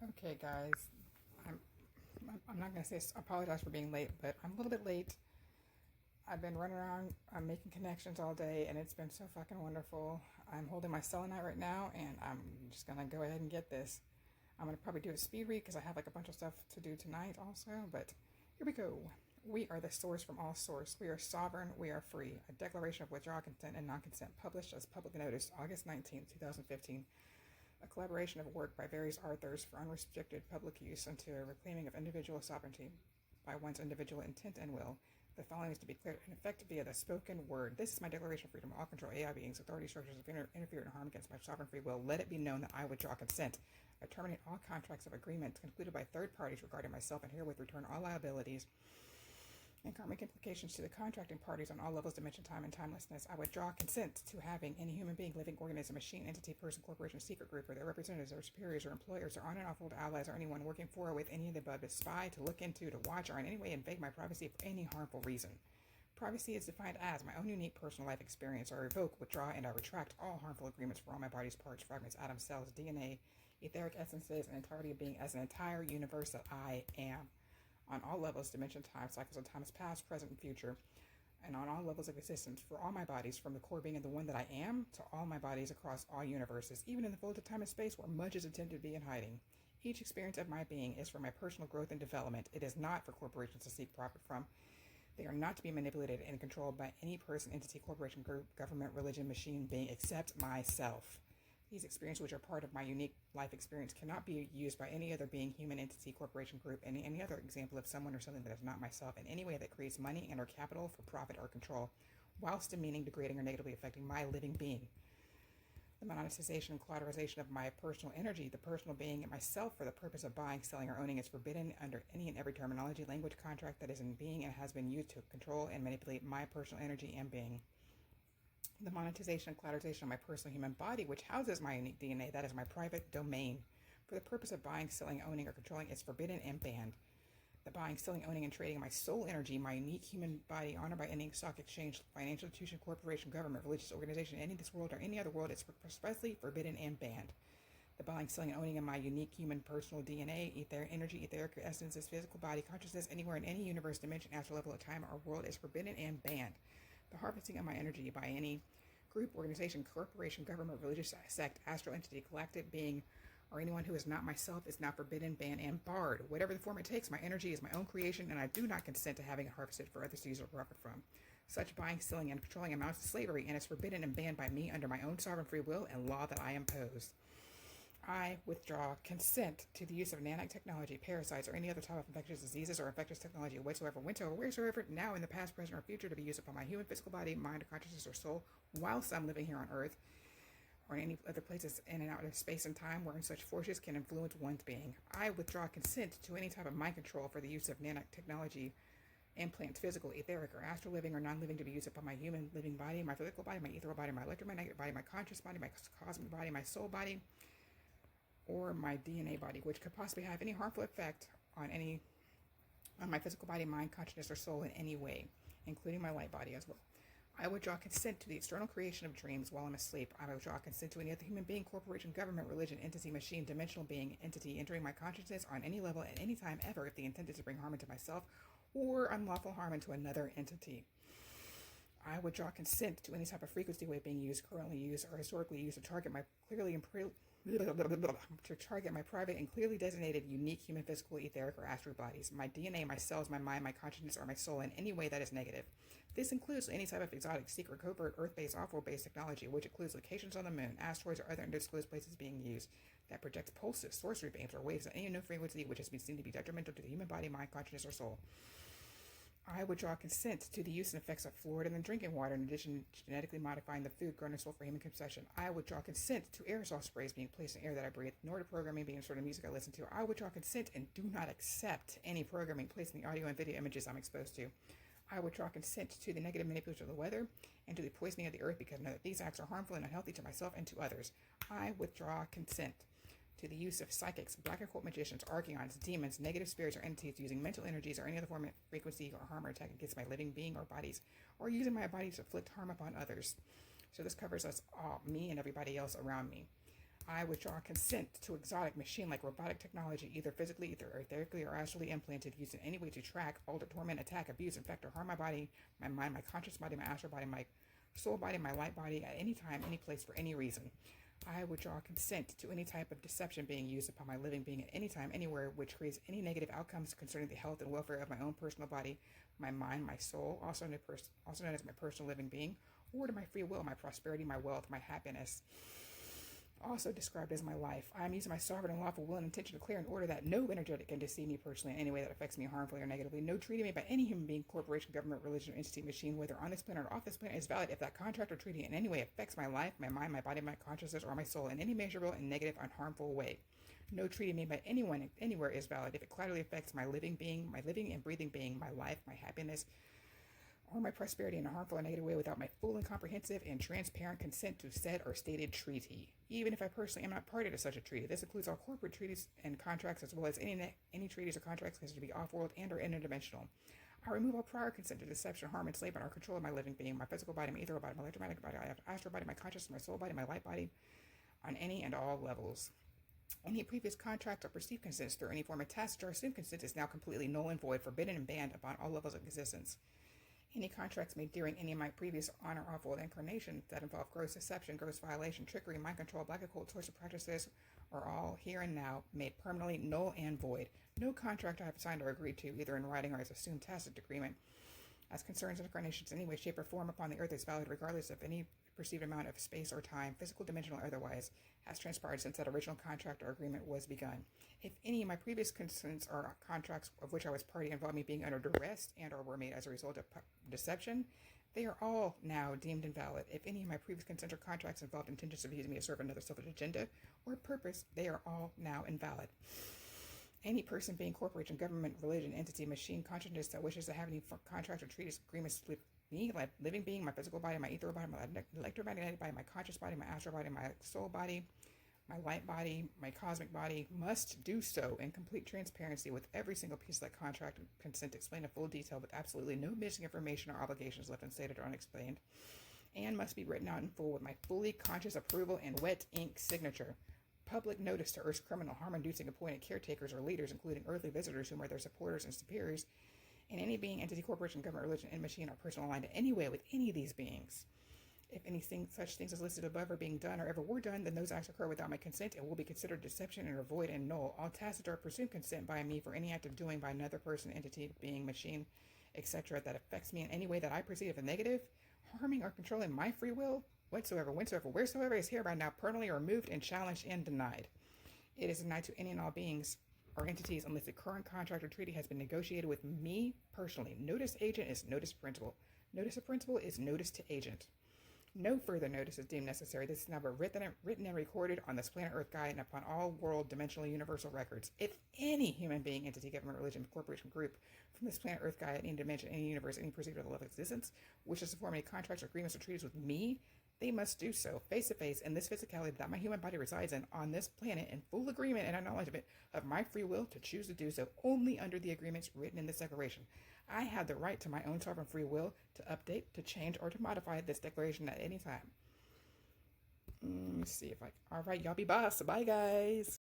Okay, guys, I'm I'm not gonna say apologize for being late, but I'm a little bit late. I've been running around, I'm making connections all day, and it's been so fucking wonderful. I'm holding my selenite right now, and I'm just gonna go ahead and get this. I'm gonna probably do a speed read because I have like a bunch of stuff to do tonight also. But here we go. We are the source from all source. We are sovereign. We are free. A declaration of withdrawal, consent, and non-consent published as public notice August 19th, 2015. A collaboration of work by various authors for unrestricted public use unto a reclaiming of individual sovereignty by one's individual intent and will. The following is to be declared in effect via the spoken word. This is my declaration of freedom of all control, AI beings, authority structures have interfered and harm against my sovereign free will. Let it be known that I withdraw consent. I terminate all contracts of agreement concluded by third parties regarding myself and herewith return all liabilities and karmic implications to the contracting parties on all levels, dimension, time, and timelessness. I withdraw consent to having any human being, living organism, machine, entity, person, corporation, secret group, or their representatives, or superiors, or employers, or on and off-world allies, or anyone working for or with any of the above to spy, to look into, to watch, or in any way invade my privacy for any harmful reason. Privacy is defined as my own unique personal life experience. I revoke, withdraw, and I retract all harmful agreements for all my body's parts, fragments, atoms, cells, DNA, etheric essences, and entirety of being as an entire universe that I am on all levels, dimension, time, cycles of times past, present, and future, and on all levels of existence for all my bodies, from the core being of the one that I am to all my bodies across all universes, even in the folded time and space where much is attempted to be in hiding. Each experience of my being is for my personal growth and development. It is not for corporations to seek profit from. They are not to be manipulated and controlled by any person, entity, corporation, group, government, religion, machine, being, except myself. These experiences, which are part of my unique life experience, cannot be used by any other being, human, entity, corporation, group, and any other example of someone or something that is not myself in any way that creates money and or capital for profit or control, whilst demeaning, degrading, or negatively affecting my living being. The monetization and collateralization of my personal energy, the personal being, and myself for the purpose of buying, selling, or owning is forbidden under any and every terminology, language, contract that is in being and has been used to control and manipulate my personal energy and being. The monetization and collateralization of my personal human body, which houses my unique DNA, that is my private domain, for the purpose of buying, selling, owning, or controlling, is forbidden and banned. The buying, selling, owning, and trading of my soul energy, my unique human body, honored by any stock exchange, financial institution, corporation, government, religious organization, any of this world or any other world, is expressly forbidden and banned. The buying, selling, and owning of my unique human personal DNA, etheric energy, etheric essences, physical body, consciousness, anywhere in any universe, dimension, astral level of time, or world is forbidden and banned. The harvesting of my energy by any group, organization, corporation, government, religious sect, astral entity, collective being, or anyone who is not myself is now forbidden, banned, and barred. Whatever the form it takes, my energy is my own creation, and I do not consent to having it harvested for others to use or profit from. Such buying, selling, and controlling amounts to slavery, and is forbidden and banned by me under my own sovereign free will and law that I impose. I withdraw consent to the use of nanotechnology, parasites, or any other type of infectious diseases or infectious technology whatsoever, whensoever, wheresoever, now in the past, present, or future, to be used upon my human physical body, mind, or consciousness, or soul, whilst I'm living here on Earth, or in any other places in and out of space and time wherein such forces can influence one's being. I withdraw consent to any type of mind control for the use of nanotechnology, implants, physical, etheric, or astral living or non-living, to be used upon my human living body, my physical body, my ethereal body, my electromagnetic body, my conscious body, my cosmic body, my soul body, or my DNA body, which could possibly have any harmful effect on my physical body, mind, consciousness, or soul in any way, including my light body as well. I withdraw consent to the external creation of dreams while I'm asleep. I withdraw consent to any other human being, corporation, government, religion, entity, machine, dimensional being, entity entering my consciousness on any level at any time ever if the intent is to bring harm into myself or unlawful harm into another entity. I withdraw consent to any type of frequency wave being used, currently used, or historically used to target my private and clearly designated unique human physical, etheric, or astral bodies, my DNA, my cells, my mind, my consciousness, or my soul in any way that is negative. This includes any type of exotic, secret, covert, earth-based, off-world-based technology, which includes locations on the moon, asteroids, or other undisclosed places being used, that projects pulses, sorcery beams, or waves at any known frequency which has been seen to be detrimental to the human body, mind, consciousness, or soul. I withdraw consent to the use and effects of fluoride in the drinking water, in addition to genetically modifying the food grown and sold for human consumption. I withdraw consent to aerosol sprays being placed in air that I breathe, nor to programming being inserted in music I listen to. I withdraw consent and do not accept any programming placed in the audio and video images I'm exposed to. I withdraw consent to the negative manipulation of the weather and to the poisoning of the earth, because I know that these acts are harmful and unhealthy to myself and to others. I withdraw consent to the use of psychics, black occult magicians, archons, demons, negative spirits, or entities using mental energies or any other form of frequency or harm or attack against my living being or bodies, or using my body to inflict harm upon others. So this covers us all, me and everybody else around me. I withdraw consent to exotic machine-like robotic technology, either physically, either etherically, or astrally implanted, used in any way to track, alter, torment, attack, abuse, infect, or harm my body, my mind, my conscious body, my astral body, my soul body, my light body, at any time, any place, for any reason. I withdraw consent to any type of deception being used upon my living being at any time, anywhere, which creates any negative outcomes concerning the health and welfare of my own personal body, my mind, my soul, also known as my personal living being, or to my free will, my prosperity, my wealth, my happiness, also described as my life. I am using my sovereign and lawful will and intention to clear and order that no energetic can deceive me personally in any way that affects me harmfully or negatively. No treaty made by any human being, corporation, government, religion, entity, machine, whether on this planet or off this planet, is valid if that contract or treaty in any way affects my life, my mind, my body, my consciousness, or my soul in any measurable and negative and harmful way. No treaty made by anyone anywhere is valid if it collaterally affects my living being, my living and breathing being, my life, my happiness, or my prosperity in a harmful or negative way without my full and comprehensive and transparent consent to said or stated treaty, even if I personally am not party to such a treaty. This includes all corporate treaties and contracts, as well as any treaties or contracts considered to be off-world and or interdimensional. I remove all prior consent to deception, harm, enslavement, or control of my living being, my physical body, my ethereal body, my electromagnetic body, my astral body, my consciousness, my soul body, my light body, on any and all levels. Any previous contract or perceived consent through any form of tacit or assumed consent is now completely null and void, forbidden and banned upon all levels of existence. Any contracts made during any of my previous on or off-world incarnations that involve gross deception, gross violation, trickery, mind control, black occult, torture practices are all here and now made permanently null and void. No contract I have signed or agreed to, either in writing or as assumed tacit agreement, as concerns incarnations in any way, shape, or form upon the earth is valid regardless of any perceived amount of space or time, physical, dimensional, or otherwise, has transpired since that original contract or agreement was begun. If any of my previous consents or contracts of which I was party involved me being under duress and or were made as a result of deception, they are all now deemed invalid. If any of my previous consents or contracts involved intentions of using me to serve another selfish agenda or purpose, they are all now invalid. Any person being corporation, government, religion, entity, machine, consciousness that wishes to have any contract or treaties, agreements with me, my living being, my physical body, my ethereal body, my electromagnetic body, my conscious body, my astral body, my soul body, my light body, my cosmic body, must do so in complete transparency with every single piece of that contract and consent explained in full detail with absolutely no missing information or obligations left unstated or unexplained, and must be written out in full with my fully conscious approval and wet ink signature. Public notice to Earth's criminal harm-inducing appointed caretakers or leaders, including earthly visitors whom are their supporters and superiors, and any being, entity, corporation, government, religion, and machine are personal aligned in any way with any of these beings. If anything such things as listed above are being done or ever were done, then those acts occur without my consent and will be considered deception and are void and null. All tacit or presumed consent by me for any act of doing by another person, entity, being, machine, etc., that affects me in any way that I perceive as negative, harming or controlling my free will, whatsoever, whensoever, wheresoever, is hereby now permanently removed and challenged and denied. It is denied to any and all beings or entities unless the current contract or treaty has been negotiated with me personally. Notice agent is notice principal. Notice of principal is notice to agent. No further notice is deemed necessary. This is now written and recorded on this planet Earth guide and upon all world dimensional universal records. If any human being, entity, government, religion, corporation, group from this planet Earth guide, any dimension, any universe, any perceived level of existence wishes to form any contracts, agreements, or treaties with me, they must do so face to face in this physicality that my human body resides in on this planet in full agreement and acknowledgement of my free will to choose to do so only under the agreements written in this declaration. I have the right to my own sovereign free will to update, to change, or to modify this declaration at any time. Let me see if all right, y'all be boss. Bye, guys.